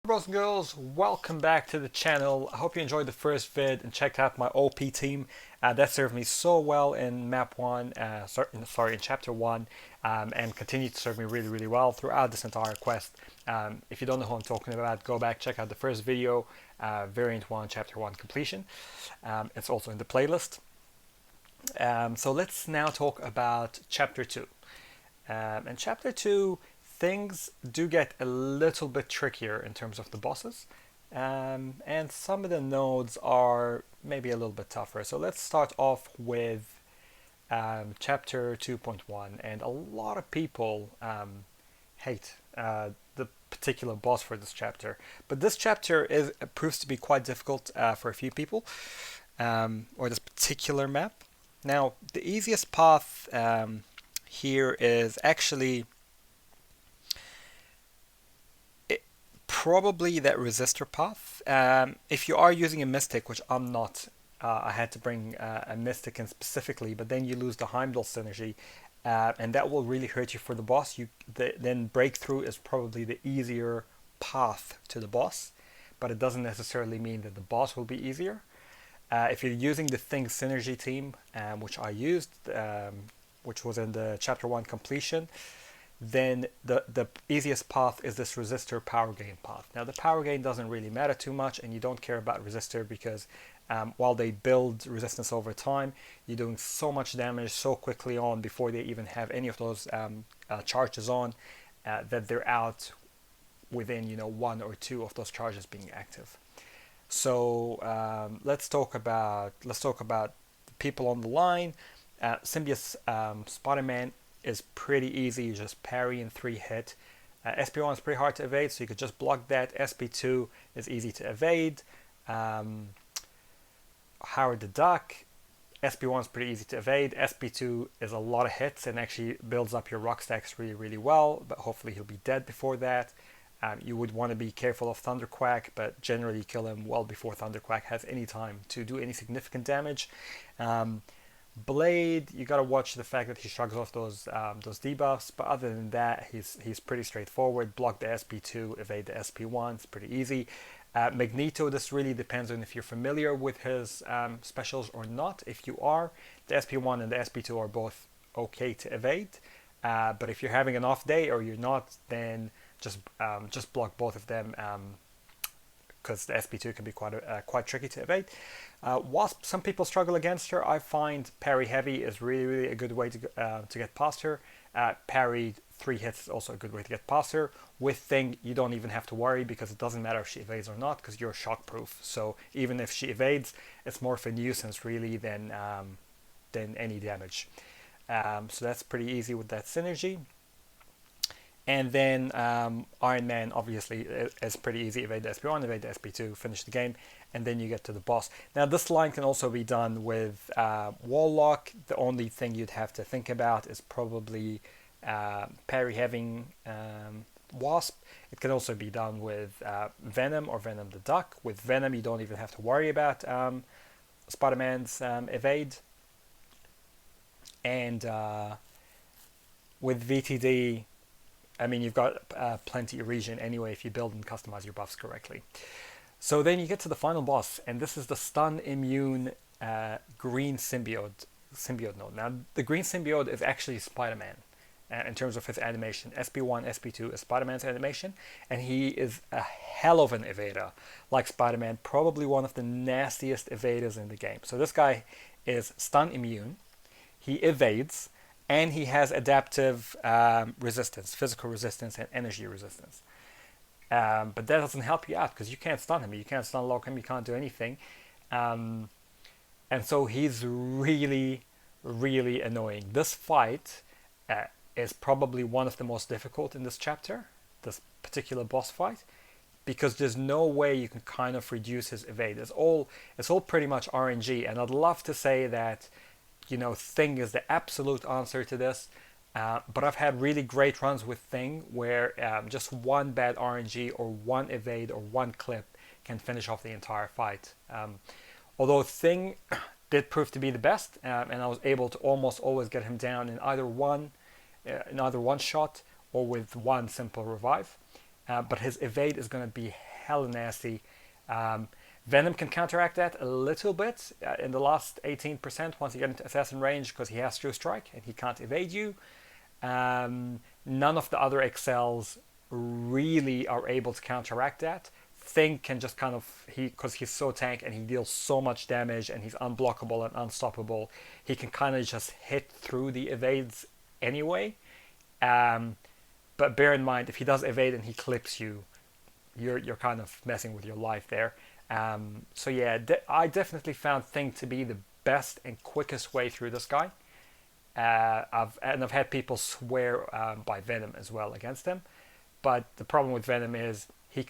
Boys and girls, welcome back to the channel. I hope you enjoyed the first vid and checked out my OP team. That served me so well in map 1, in chapter 1, and continued to serve me really well throughout this entire quest. If you don't know who I'm talking about, go back, check out the first video, variant 1, chapter 1 completion. It's also in the playlist. So let's now talk about chapter 2. In chapter 2, things do get a little bit trickier in terms of the bosses, and some of the nodes are maybe a little bit tougher. So let's start off with chapter 2.1, and a lot of people hate the particular boss for this chapter, but this chapter proves to be quite difficult for a few people, or this particular map. Now, the easiest path here is actually probably that resistor path. If you are using a mystic, which I'm not, I had to bring a mystic in specifically, but then you lose the Heimdall synergy, and that will really hurt you for the boss. Then breakthrough is probably the easier path to the boss, but it doesn't necessarily mean that the boss will be easier. If you're using the Thing synergy team, which I used, which was in the chapter 1 completion, then the easiest path is this resistor power gain path. Now the power gain doesn't really matter too much, and you don't care about resistor because while they build resistance over time, you're doing so much damage so quickly on before they even have any of those charges on, that they're out within 1 or 2 of those charges being active. So let's talk about the people on the line. Symbiote's Spider-Man is pretty easy. You just parry in 3 hit. SP1 is pretty hard to evade, so you could just block that. SP2 is easy to evade. Howard the Duck, SP1 is pretty easy to evade. SP2 is a lot of hits and actually builds up your rock stacks really well, but hopefully he'll be dead before that. You would want to be careful of Thunderquack, but generally kill him well before Thunderquack has any time to do any significant damage. Blade, you gotta watch the fact that he shrugs off those debuffs, but other than that, he's pretty straightforward. Block the SP2, evade the SP1. It's pretty easy. Magneto, this really depends on if you're familiar with his specials or not. If you are, the SP1 and the SP2 are both okay to evade. But if you're having an off day or you're not, then just block both of them, because the SP2 can be quite tricky to evade. Wasp, some people struggle against her. I find parry heavy is really a good way to get past her. Parry 3 hits is also a good way to get past her. With Thing, you don't even have to worry because it doesn't matter if she evades or not because you're shockproof. So even if she evades, it's more of a nuisance really than any damage. So that's pretty easy with that synergy. And then Iron Man obviously is pretty easy. Evade the SP1, evade the SP2, finish the game, and then you get to the boss. Now this line can also be done with Wall Lock. The only thing you'd have to think about is probably parry having Wasp. It can also be done with Venom or Venom the Duck. With Venom you don't even have to worry about Spider-Man's evade. And with VTD, I mean, you've got plenty of regen anyway if you build and customize your buffs correctly. So then you get to the final boss, and this is the stun immune green symbiote node. Now, the green symbiote is actually Spider-Man in terms of his animation. SP1, SP2 is Spider-Man's animation, and he is a hell of an evader. Like Spider-Man, probably one of the nastiest evaders in the game. So this guy is stun immune, he evades, and he has adaptive resistance, physical resistance, and energy resistance. But that doesn't help you out because you can't stun him, you can't stun lock him, you can't do anything. And so he's really annoying. This fight is probably one of the most difficult in this chapter, this particular boss fight, because there's no way you can kind of reduce his evade. It's all pretty much RNG, and I'd love to say that Thing is the absolute answer to this, but I've had really great runs with Thing where just one bad RNG or one evade or one clip can finish off the entire fight. Although Thing did prove to be the best, and I was able to almost always get him down in either one shot or with one simple revive. But his evade is going to be hella nasty. Venom can counteract that a little bit in the last 18% once you get into assassin range because he has True Strike and he can't evade you. None of the other excels really are able to counteract that. Thing can just kind of, because he's so tank and he deals so much damage and he's unblockable and unstoppable, he can kind of just hit through the evades anyway. But bear in mind, if he does evade and he clips you, you're kind of messing with your life there. So yeah, I definitely found Thing to be the best and quickest way through this guy. I've had people swear by Venom as well against him, but the problem with Venom is he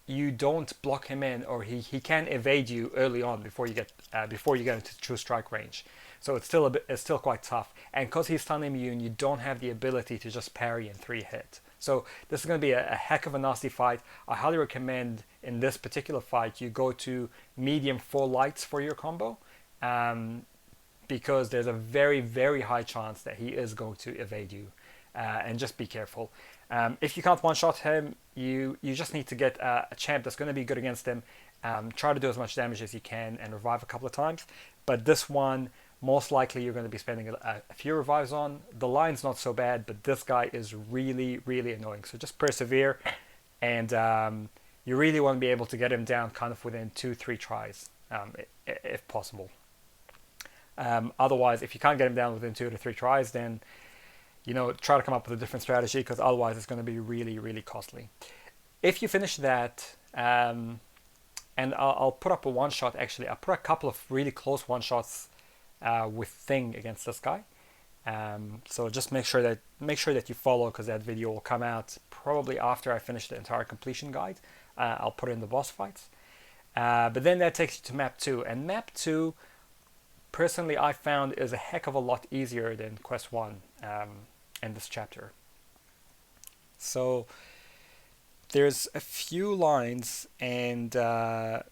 you don't block him in, or he can evade you early on before you get into True Strike range. So it's still quite tough. And because he's stun immune, you don't have the ability to just parry in 3 hit. So this is going to be a heck of a nasty fight. I highly recommend in this particular fight you go to medium 4 lights for your combo, because there's a very, very high chance that he is going to evade you. And just be careful. If you can't one-shot him, you just need to get a champ that's going to be good against him. Try to do as much damage as you can and revive a couple of times. But this one, most likely you're going to be spending a few revives on. The line's not so bad, but this guy is really, really annoying. So just persevere, and you really want to be able to get him down kind of within 2-3 tries, if possible. Otherwise, if you can't get him down within 2 to 3 tries, then try to come up with a different strategy, because otherwise it's going to be really, really costly. If you finish that, and I'll put up a one-shot, actually. I'll put a couple of really close one-shots with Thing against this guy. So just make sure that you follow, because that video will come out probably after I finish the entire completion guide. I'll put in the boss fights. But then that takes you to map 2. And map 2, personally, I found is a heck of a lot easier than quest 1 in this chapter. So there's a few lines, and the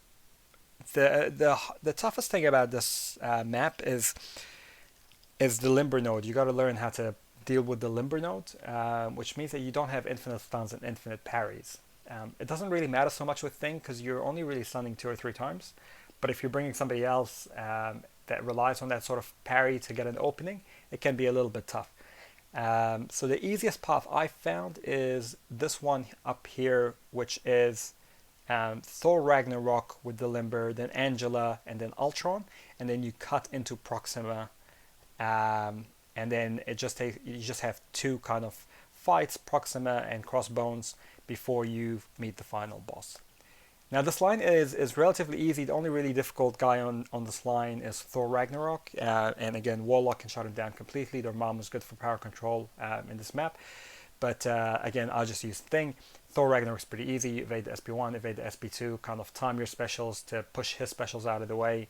toughest thing about this map is the limber node. You got to learn how to deal with the limber node, which means that you don't have infinite stuns and infinite parries. It doesn't really matter so much with Thing, because you're only really stunning 2 or 3 times. But if you're bringing somebody else that relies on that sort of parry to get an opening, it can be a little bit tough. So the easiest path I found is this one up here, which is Thor Ragnarok with the Limber, then Angela, and then Ultron, and then you cut into Proxima, and then you just have 2 kind of fights, Proxima and Crossbones, before you meet the final boss. Now this line is relatively easy. The only really difficult guy on this line is Thor Ragnarok, and again, Warlock can shut him down completely. Their mom is good for power control in this map, but again, I'll just use Thing. Thor Ragnarok is pretty easy. You evade the SP1, evade the SP2, kind of time your specials to push his specials out of the way,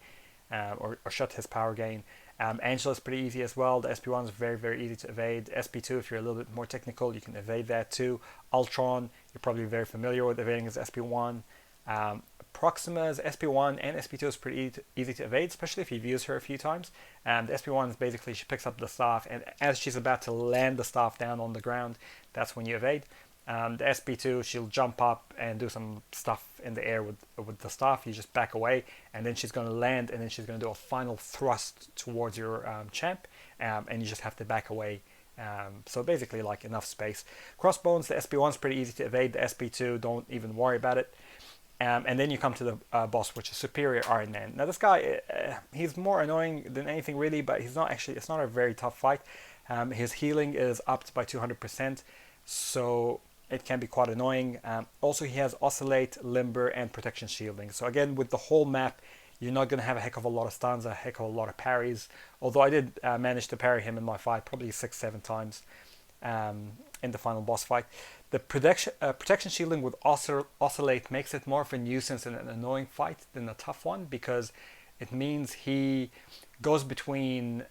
or shut his power gain. Angela is pretty easy as well. The SP1 is very, very easy to evade. SP2, if you're a little bit more technical, you can evade that too. Ultron, you're probably very familiar with evading his SP1. Proxima's SP1 and SP2 is pretty easy to evade, especially if you've used her a few times. The SP1 is basically, she picks up the staff, and as she's about to land the staff down on the ground, that's when you evade. The SP2, she'll jump up and do some stuff in the air with the staff. You just back away, and then she's going to land, and then she's going to do a final thrust towards your champ, and you just have to back away. So basically, like, enough space. Crossbones, the SP1 is pretty easy to evade. The SP2, don't even worry about it. And then you come to the boss, which is Superior Iron Man. Now this guy, he's more annoying than anything really, but he's not actually, it's not a very tough fight. His healing is upped by 200%, so it can be quite annoying. Also, he has Oscillate, Limber, and Protection Shielding. So again, with the whole map, you're not going to have a heck of a lot of stuns, a heck of a lot of parries. Although I did manage to parry him in my fight, probably 6-7 times in the final boss fight. The protection shielding with Oscillate makes it more of a nuisance and an annoying fight than a tough one, because it means he goes between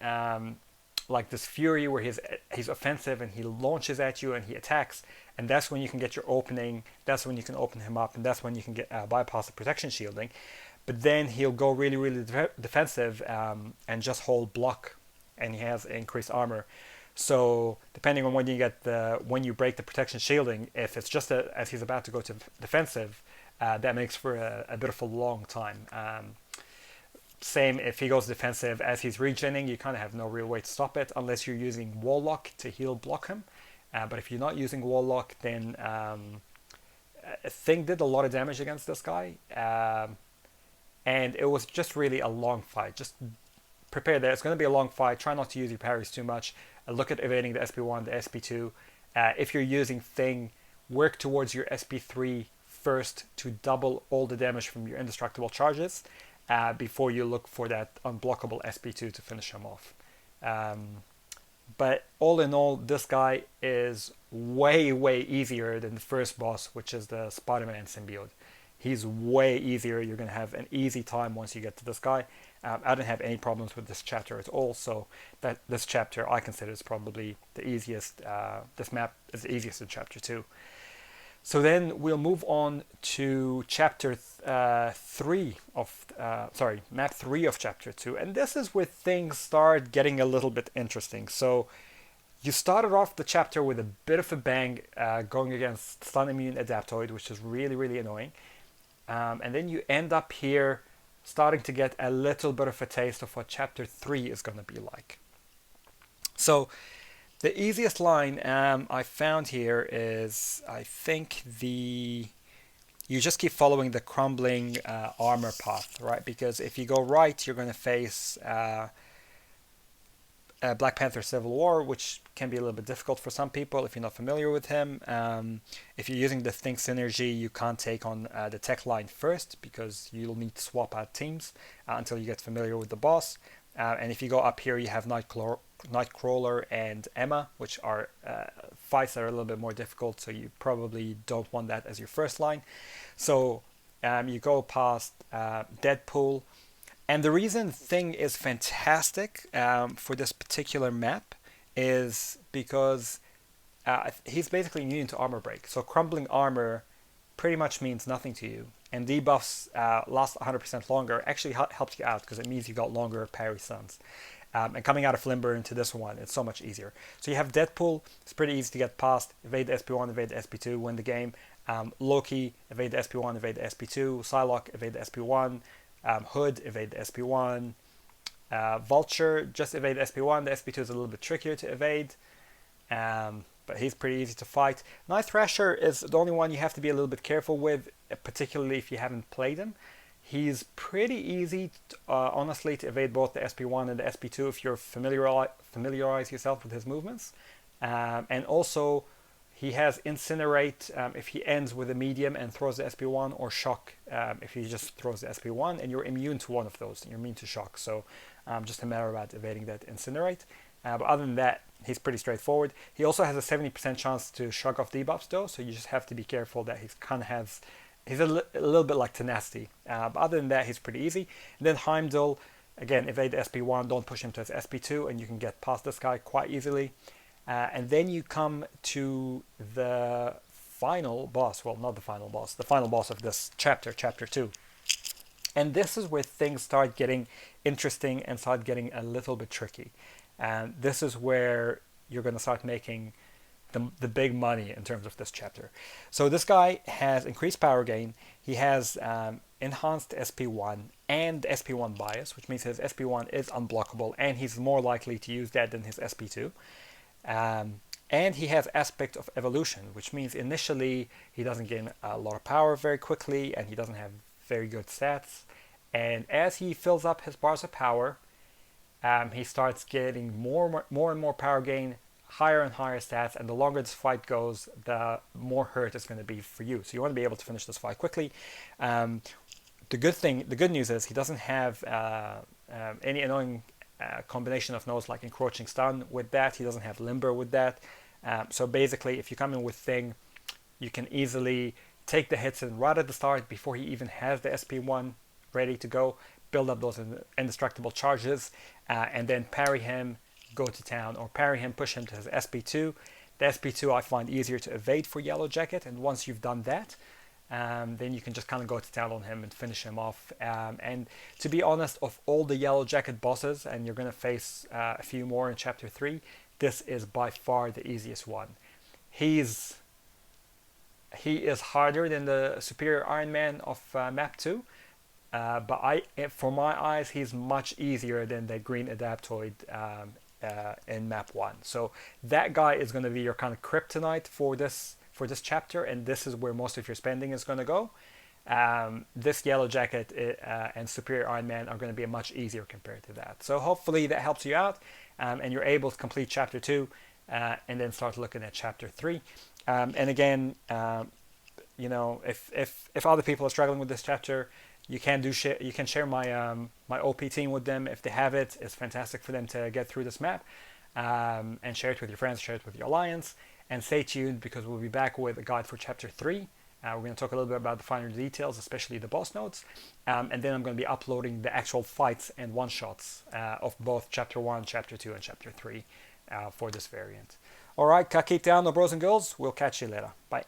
like this fury where he's offensive and he launches at you and he attacks, and that's when you can get your opening, that's when you can open him up, and that's when you can get bypass the protection shielding. But then he'll go really, really defensive and just hold block, and he has increased armor. So depending on when you break the protection shielding, if it's just as he's about to go to defensive, that makes for a bit of a long time. Same if he goes defensive as he's regening, you kind of have no real way to stop it unless you're using Wall Lock to heal block him. But if you're not using Wall Lock, then Thing did a lot of damage against this guy, and it was just really a long fight. Just prepare that it's going to be a long fight. Try not to use your parries too much. Look at evading the SP1, the SP2. If you're using Thing, work towards your SP3 first to double all the damage from your indestructible charges before you look for that unblockable SP2 to finish him off. But all in all, this guy is way, way easier than the first boss, which is the Spider-Man symbiote. He's way easier. You're going to have an easy time once you get to this guy. I didn't have any problems with this chapter at all, so that this chapter I consider is probably the easiest. This map is the easiest in chapter 2. So then we'll move on to chapter 3 of, map 3 of chapter 2. And this is where things start getting a little bit interesting. So you started off the chapter with a bit of a bang going against Stun Immune Adaptoid, which is really, really annoying. And then you end up here starting to get a little bit of a taste of what chapter 3 is going to be like. So the easiest line I found here is, I think you just keep following the crumbling armor path, right? Because if you go right, you're going to face Black Panther Civil War, which can be a little bit difficult for some people if you're not familiar with him. If you're using the Think synergy, you can't take on the tech line first because you'll need to swap out teams until you get familiar with the boss. And if you go up here, you have Nightcrawler and Emma, which are fights that are a little bit more difficult, so you probably don't want that as your first line. So you go past Deadpool. And the reason Thing is fantastic for this particular map is because he's basically immune to armor break. So crumbling armor pretty much means nothing to you. And debuffs last 100% longer actually helps you out because it means you got longer parry stuns. And coming out of Limber into this one, it's so much easier. So you have Deadpool, it's pretty easy to get past. Evade the SP1, evade the SP2, win the game. Loki, evade the SP1, evade the SP2. Psylocke, evade the SP1. Hood, evade the SP1. Vulture, just evade the SP1. The SP2 is a little bit trickier to evade. But he's pretty easy to fight. Night Thrasher is the only one you have to be a little bit careful with, particularly if you haven't played him. He's pretty easy, honestly, to evade both the SP1 and the SP2 if you're familiarize yourself with his movements. And also, he has Incinerate if he ends with a medium and throws the SP1, or Shock if he just throws the SP1, and you're immune to one of those. You're immune to Shock, so just a matter about evading that Incinerate. But other than that, he's pretty straightforward. He also has a 70% chance to shrug off debuffs though, so you just have to be careful that he's a little bit like Tenacity. But other than that, he's pretty easy. And then Heimdall, again, evade the SP1, don't push him to his SP2, and you can get past this guy quite easily. And then you come to the final boss. Well, not the final boss. The final boss of this chapter, chapter 2. And this is where things start getting interesting and start getting a little bit tricky. And this is where you're going to start making the big money in terms of this chapter. So this guy has increased power gain. He has enhanced SP1 and SP1 bias, which means his SP1 is unblockable, and he's more likely to use that than his SP2. And he has aspect of evolution, which means initially he doesn't gain a lot of power very quickly, and he doesn't have very good stats. And as he fills up his bars of power, he starts getting more and more power gain, higher and higher stats, and the longer this fight goes, the more hurt it's going to be for you. So you want to be able to finish this fight quickly. The good news is he doesn't have any annoying combination of nodes like encroaching stun with that. He doesn't have limber with that. So basically, if you come in with Thing, you can easily take the hits in right at the start before he even has the SP1 ready to go, build up those indestructible charges, and then parry him, go to town, or parry him, push him to his SP2. The SP2 I find easier to evade for Yellow Jacket, and once you've done that, then you can just kind of go to town on him and finish him off. And to be honest, of all the Yellow Jacket bosses, and you're going to face a few more in Chapter 3, this is by far the easiest one. He's he is harder than the Superior Iron Man of map 2, but for my eyes, he's much easier than the Green Adaptoid in map 1. So that guy is going to be your kind of kryptonite for this chapter, and this is where most of your spending is going to go. This Yellow Jacket and Superior Iron Man are going to be much easier compared to that. So hopefully that helps you out, and you're able to complete chapter 2 and then start looking at chapter 3. And again, if other people are struggling with this chapter, you can share my OP team with them if they have it. It's fantastic for them to get through this map, and share it with your friends, share it with your alliance, and stay tuned because we'll be back with a guide for chapter 3. We're going to talk a little bit about the finer details, especially the boss notes, and then I'm going to be uploading the actual fights and one-shots of both chapter 1, chapter 2, and chapter 3 for this variant. All right, keep down, no bros and girls. We'll catch you later. Bye.